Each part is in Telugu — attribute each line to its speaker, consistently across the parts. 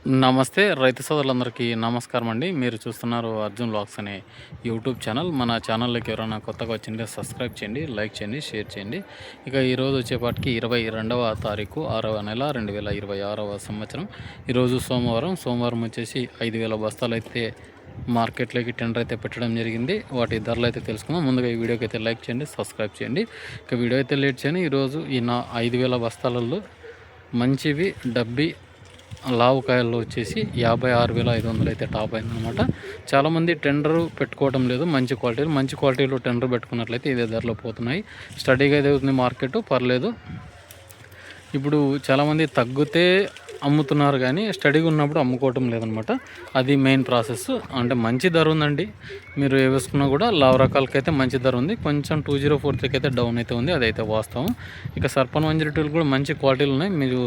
Speaker 1: నమస్తే రైతు సోదరులందరికీ నమస్కారం అండి. మీరు చూస్తున్నారు అర్జున్ వ్లాగ్స్ అనే యూట్యూబ్ ఛానల్. మన ఛానల్లోకి ఎవరైనా కొత్తగా వచ్చింటే సబ్స్క్రైబ్ చేయండి, లైక్ చేయండి, షేర్ చేయండి. ఇక ఈరోజు వచ్చేపాటికి 22వ తారీఖు 6వ నెల 2026వ సంవత్సరం. ఈరోజు సోమవారం వచ్చేసి 5,000 బస్తాలు అయితే మార్కెట్లోకి టెండర్ అయితే పెట్టడం జరిగింది. వాటి ధరలు అయితే తెలుసుకుందాం. ముందుగా ఈ వీడియోకి అయితే లైక్ చేయండి, సబ్స్క్రైబ్ చేయండి. ఇక వీడియో అయితే లేట్ చేయండి. ఈరోజు ఈ 5,000 బస్తాలలో మంచివి డబ్బీ లావుకాయల్లో వచ్చేసి 56,500 అయితే టాప్ అయిందనమాట. చాలామంది టెండర్ పెట్టుకోవడం లేదు. మంచి క్వాలిటీలో టెండర్ పెట్టుకున్నట్లయితే ఇదే ధరలో పోతున్నాయి. స్టడీగా అయితే అవుతుంది మార్కెట్, పర్లేదు. ఇప్పుడు చాలామంది తగ్గితే అమ్ముతున్నారు కానీ స్టడీగా ఉన్నప్పుడు అమ్ముకోవటం లేదనమాట. అది మెయిన్ ప్రాసెస్. అంటే మంచి ధర ఉందండి. మీరు ఏ వేసుకున్నా కూడా లావ్ రకాలకైతే మంచి ధర ఉంది. కొంచెం 2043 అయితే డౌన్ అయితే ఉంది, అదైతే వాస్తవం. ఇక సర్పన్ 102 కూడా మంచి క్వాలిటీలు ఉన్నాయి. మీరు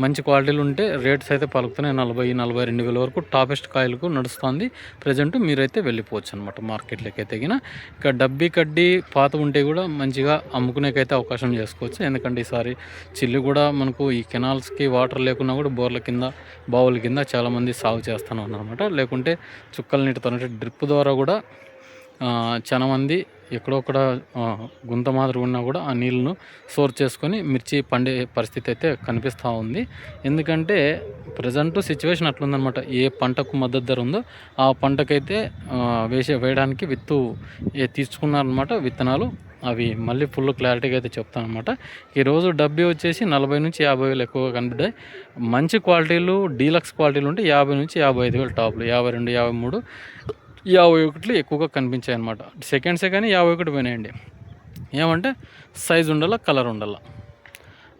Speaker 1: మంచి క్వాలిటీలు ఉంటే రేట్స్ అయితే పలుకుతున్నాయి. 40,42 వేల వరకు టాపెస్ట్ కాయలకు నడుస్తుంది ప్రజెంట్. మీరైతే వెళ్ళిపోవచ్చు అనమాట మార్కెట్లోకి అయితే. ఇక డబ్బీ కడ్డీ పాత ఉంటే కూడా మంచిగా అమ్ముకునేకైతే అవకాశం చేసుకోవచ్చు. ఎందుకంటే ఈసారి చిల్లు కూడా మనకు ఈ కెనాల్స్కి వాటర్ లేకున్నా కూడా బోర్ల కింద, బావుల కింద చాలామంది సాగు చేస్తూనే ఉన్నారన్నమాట. లేకుంటే చుక్కల నీటితో అంటే డ్రిప్ ద్వారా కూడా చాలామంది ఎక్కడొక్కడ గుంత మాదిరి ఉన్నా కూడా ఆ నీళ్ళను స్టోర్ చేసుకొని మిర్చి పండే పరిస్థితి అయితే కనిపిస్తూ ఉంది. ఎందుకంటే ప్రజెంట్ సిచ్యువేషన్ అట్లుందనమాట. ఏ పంటకు మద్దతు ధర ఉందో ఆ పంటకైతే వేయడానికి తీసుకున్నారనమాట విత్తనాలు. అవి మళ్ళీ ఫుల్ క్లారిటీగా అయితే చెప్తాను అనమాట. ఈరోజు డబ్బీ వచ్చేసి 40 నుంచి 50 వేలు ఎక్కువగా కనిపిస్తాయి. మంచి క్వాలిటీలు, డీలక్స్ క్వాలిటీలు ఉంటే 50 నుంచి 55 వేలు టాప్లు, 52, 53, 51 ఎక్కువగా కనిపించాయి అనమాట. సెకండ్సే కానీ 51 పోయినాయండి. ఏమంటే సైజు ఉండాల, కలర్ ఉండాల.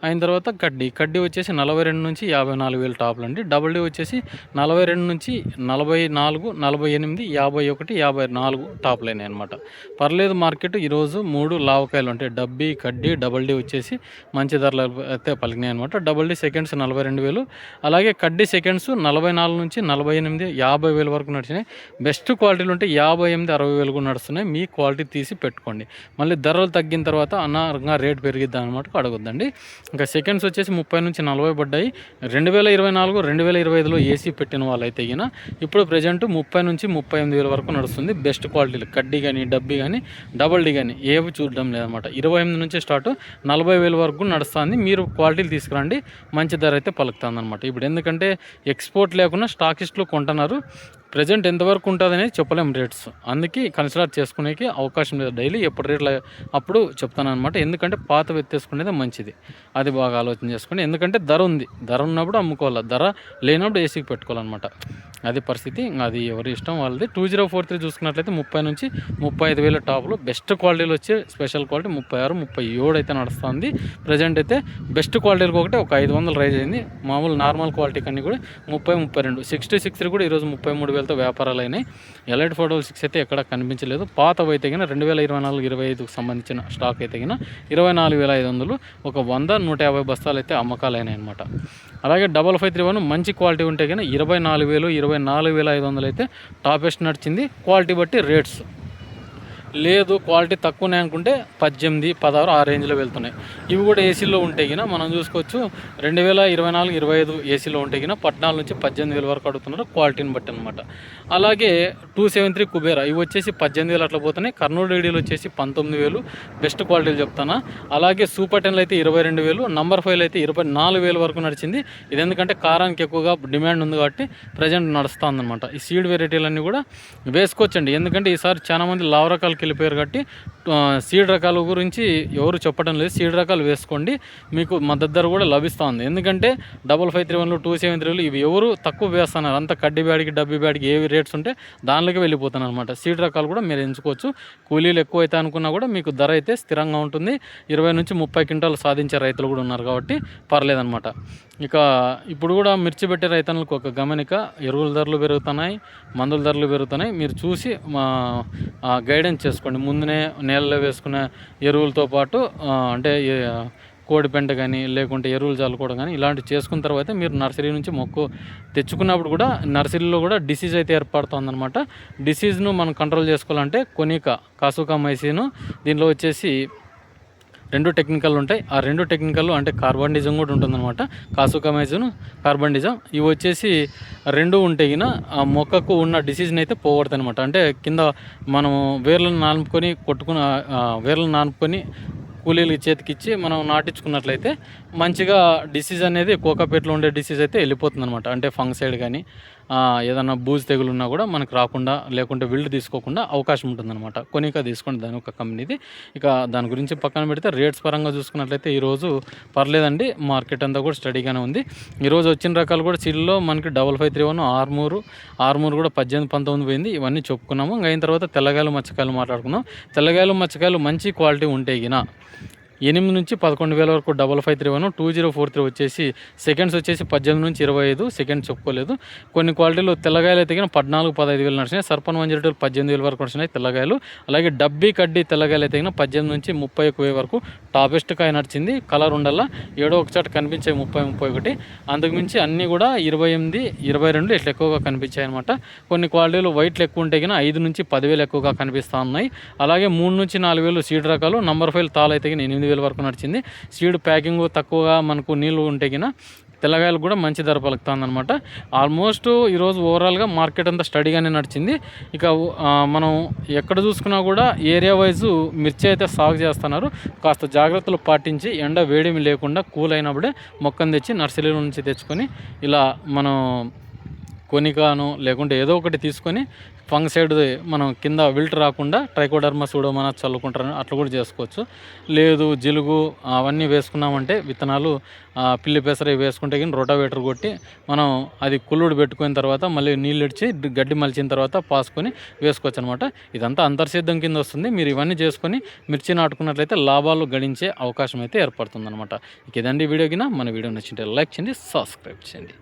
Speaker 1: అయిన తర్వాత కడ్డీ వచ్చేసి 42 నుంచి 54 వేలు టాప్లు అండి. డబుల్ డీ వచ్చేసి 42 నుంచి 44, 48, 51, 54 టాప్లు అయినాయి అనమాట. పర్లేదు మార్కెట్. ఈరోజు 3 లావకాయలు అంటే డబ్బీ, కడ్డీ, డబుల్ డీ వచ్చేసి మంచి ధరలు అయితే పలికినాయి అనమాట. డబుల్ డీ సెకండ్స్ 42 వేలు, అలాగే కడ్డీ సెకండ్స్ 44 నుంచి 48, 50 వేల వరకు నడిచినాయి. బెస్ట్ క్వాలిటీలు ఉంటే 58, 60 వేలు కూడా నడుస్తున్నాయి. మీ క్వాలిటీ తీసి పెట్టుకోండి. మళ్ళీ ధరలు తగ్గిన తర్వాత అనారంగా రేట్ పెరిగిద్దా అనమాట అడగొద్దండి. ఇంకా సెకండ్స్ వచ్చేసి 30 నుంచి 40 పడ్డాయి. 2024, 2025లో ఏసీ పెట్టిన వాళ్ళైతే ఇప్పుడు ప్రజెంట్ 30 నుంచి 38 వేల వరకు నడుస్తుంది. బెస్ట్ క్వాలిటీలు కడ్డీ కానీ, డబ్బీ కానీ, డబుల్ డీ కానీ ఏవి చూడడం లేదన్నమాట. 28 నుంచి స్టార్ట్ 40 వేల వరకు నడుస్తుంది. మీరు క్వాలిటీలు తీసుకురండి, మంచి ధర అయితే పలుకుతుంది అనమాట. ఇప్పుడు ఎందుకంటే ఎక్స్పోర్ట్ లేకుండా స్టాకిస్టులు కొంటున్నారు. ప్రజెంట్ ఎంతవరకు ఉంటుంది అనేది చెప్పలేము రేట్స్. అందుకే కన్సిడర్ చేసుకునేకి అవకాశం లేదు. డైలీ ఎప్పుడు రేట్లు అప్పుడు చెప్తాను అనమాట. ఎందుకంటే పాత వెత్తేసుకునేది మంచిది. అది బాగా ఆలోచన చేసుకోండి. ఎందుకంటే ధర ఉంది, ధర ఉన్నప్పుడు అమ్ముకోవాలి, ధర లేనప్పుడు ఏసీకి పెట్టుకోవాలన్నమాట. అది పరిస్థితి. అది ఎవరి ఇష్టం వాళ్ళది. 2043 చూసుకున్నట్లయితే 30 నుంచి 35 వేల టాప్లు. బెస్ట్ క్వాలిటీలు వచ్చి స్పెషల్ క్వాలిటీ 36, 37 అయితే నడుస్తుంది ప్రజెంట్ అయితే. బెస్ట్ క్వాలిటీలకు ఒకటి ఒక 500 రైజ్ అయింది. మామూలు నార్మల్ క్వాలిటీ కన్నీ కూడా 30, 32, 66 కూడా ఈరోజు 33 వేలతో వ్యాపారాలు అయినాయి. ఎలైట్ 466 అయితే ఎక్కడ కనిపించలేదు. పాతవి అయితే 2024, 25కు సంబంధించిన స్టాక్ అయితే 24,500, ఒక 100, 150 బస్తాలు అయితే అమ్మకాలు అయినాయి అనమాట. అలాగే 5531 మంచి క్వాలిటీ ఉంటే 24,000, 24,500 అయితే టాపెస్ట్ నడిచింది. క్వాలిటీ బట్టి రేట్స్. లేదు క్వాలిటీ తక్కువనే అనుకుంటే 18, 16 ఆ రేంజ్లో వెళ్తున్నాయి. ఇవి కూడా ఏసీలో ఉంటే మనం చూసుకోవచ్చు. 2024, 25 ఏసీలో ఉంటే 14 నుంచి 18 వేల వరకు అడుగుతున్నారు క్వాలిటీని బట్టి అనమాట. అలాగే 273 కుబేరా ఇవి వచ్చేసి 18 వేలు అట్లా పోతున్నాయి. కర్నూలు డీడీలు వచ్చేసి 19 వేలు బెస్ట్ క్వాలిటీలు చెప్తానా. అలాగే సూపర్ 10లు అయితే 22 వేలు, నంబర్ 5 అయితే 24 వేల వరకు నడిచింది. ఇది ఎందుకంటే కారానికి ఎక్కువగా డిమాండ్ ఉంది కాబట్టి ప్రజెంట్ నడుస్తుంది అనమాట. ఈ సీడ్ వెరైటీలన్నీ కూడా వేసుకోవచ్చండి. ఎందుకంటే ఈసారి చాలా మంది లావ్ రకాలకి వెళ్ళిపోయారు కాబట్టి సీడ్ రకాల గురించి ఎవరు చెప్పడం లేదు. సీడ్ రకాలు వేసుకోండి, మీకు మద్దతు ధర కూడా లభిస్తుంది. ఎందుకంటే 5531, 273 ఇవి ఎవరు తక్కువ వేస్తున్నారు. అంత కడ్డీ బ్యాడ్కి, డబ్బీ బ్యాడ్కి ఏవి రేట్స్ ఉంటే దానిలోకి వెళ్ళిపోతున్నారు అనమాట. సీడ్ రకాలు కూడా మీరు ఎంచుకోవచ్చు. కూలీలు ఎక్కువ అయితే అనుకున్నా కూడా మీకు ధర అయితే స్థిరంగా ఉంటుంది. 20 నుంచి 30 క్వింటాలు సాధించే రైతులు కూడా ఉన్నారు కాబట్టి పర్లేదన్నమాట. ఇక ఇప్పుడు కూడా మిర్చి పెట్టే రైతులకు ఒక గమనిక, ఎరువుల ధరలు పెరుగుతున్నాయి, మందుల ధరలు పెరుగుతున్నాయి. మీరు చూసి గైడెన్స్ చేసుకోండి. ముందునే నేలలో వేసుకునే ఎరువులతో పాటు అంటే కోడి పెంట కానీ లేకుంటే ఎరువులు చల్లుకోవడం కానీ ఇలాంటివి చేసుకున్న తర్వాత మీరు నర్సరీ నుంచి మొక్కు తెచ్చుకున్నప్పుడు కూడా నర్సరీలో కూడా డిసీజ్ అయితే ఏర్పడుతుందన్నమాట. డిసీజ్ను మనం కంట్రోల్ చేసుకోవాలంటే కొనికా, కాసుకా మైసిన్, దీనిలో వచ్చేసి 2 టెక్నికల్ ఉంటాయి. ఆ 2 టెక్నికల్ అంటే కార్బండిజం కూడా ఉంటుందన్నమాట. కాసుకమైజన్, కార్బండిజం ఇవి వచ్చేసి 2 ఉంటే గిన ఆ మొక్కకు ఉన్న డిసీజ్ని అయితే పోగొడతాయి అనమాట. అంటే కింద మనం వేర్లను నానుకొని కూలీలకి చేతికిచ్చి మనం నాటించుకున్నట్లయితే మంచిగా డిసీజ్ అనేది కోకాపేటలో ఉండే డిసీజ్ అయితే వెళ్ళిపోతుందనమాట. అంటే ఫంగసైడ్ కానీ ఏదన్నా బూజు తెగులు ఉన్నా కూడా మనకు రాకుండా, లేకుంటే విల్డ్ తీసుకోకుండా అవకాశం ఉంటుందన్నమాట. కొనికా తీసుకోండి దాని ఒక కంపెనీది. ఇక దాని గురించి పక్కన పెడితే రేట్స్ పరంగా చూసుకున్నట్లయితే ఈరోజు పర్లేదండి, మార్కెట్ అంతా కూడా స్టడీగానే ఉంది. ఈరోజు వచ్చిన రకాలు కూడా సీడ్లో మనకి 5531 ఆర్మూర్ కూడా 18-19 పోయింది. ఇవన్నీ చెప్పుకున్నాము. ఇంకా అయిన తర్వాత తెల్లగాయలు మచ్చకాయలు మాట్లాడుకుందాం. తెల్లగాయలు మచ్చకాయలు మంచి క్వాలిటీ ఉంటే గిన 8 నుంచి 11,000 వరకు 5531 2043 వచ్చేసి సెకండ్స్ వచ్చేసి 18-25 సెకండ్ చెప్పుకోలేదు. కొన్ని క్వాలిటీలు తెల్లగాయలు అయితే 14-15,000 నడిచినాయి. సర్పన్ 102 18,000 వరకు నడిచినాయి తెల్లగాయలు. అలాగే డబ్బీ కడ్డీ తెల్లగాయలు అయితే 18-31 వరకు టాపెస్ట్ కాయ నడిచింది. కలర్ ఉండాలా, ఏడో ఒక చాట కనిపించాయి 30-31. అంతకుమించి అన్నీ కూడా 28-22 ఇట్లా ఎక్కువగా కనిపించాయి అనమాట. కొన్ని క్వాలిటీలు వైట్లు ఎక్కువ ఉంటే 5-10,000 ఎక్కువగా కనిపిస్తూ ఉన్నాయి. అలాగే 3-4,000 సీడ్ రకాలు. నంబర్ 5 తాలు అయితే 8,000 వరకు నడిచింది. సీడ్ ప్యాకింగ్ తక్కువగా మనకు నీళ్ళు ఉంటే తెల్లగాయలు కూడా మంచి ధర పలుకుతుందన్నమాట. ఆల్మోస్ట్ ఈరోజు ఓవరాల్గా మార్కెట్ అంతా స్టడీగానే నడిచింది. ఇక మనం ఎక్కడ చూసుకున్నా కూడా ఏరియా వైజు మిర్చి అయితే సాగు చేస్తున్నారు. కాస్త జాగ్రత్తలు పాటించి ఎండ వేడిమి లేకుండా కూల్ అయినప్పుడే మొక్కను తెచ్చి నర్సరీల నుంచి తెచ్చుకొని ఇలా మనం కొనికాను లేకుంటే ఏదో ఒకటి తీసుకొని ఫంగసైడ్ మనం కింద విల్ట్ రాకుండా ట్రైకోడర్మా సూడోమోనాస్ చల్లుకుంటారు. అట్లా కూడా చేసుకోవచ్చు. లేదు జిలుగు అవన్నీ వేసుకున్నామంటే విత్తనాలు పిల్లి పెసర వేసుకుంటే కానీ రొటావేటర్ కొట్టి మనం అది కుళ్ళుడు పెట్టుకున్న తర్వాత మళ్ళీ నీళ్ళు ఇచ్చి గడ్డి మలిచిన తర్వాత పాసుకొని వేసుకోవచ్చు అనమాట. ఇదంతా అంతర్సిద్ధం కింద వస్తుంది. మీరు ఇవన్నీ చేసుకొని మిర్చి నాటుకున్నట్లయితే లాభాలు గడించే అవకాశం అయితే ఏర్పడుతుంది అనమాట. ఇదండి వీడియో కింద. మన వీడియో నచ్చింటే లైక్ చేయండి, సబ్స్క్రైబ్ చేయండి.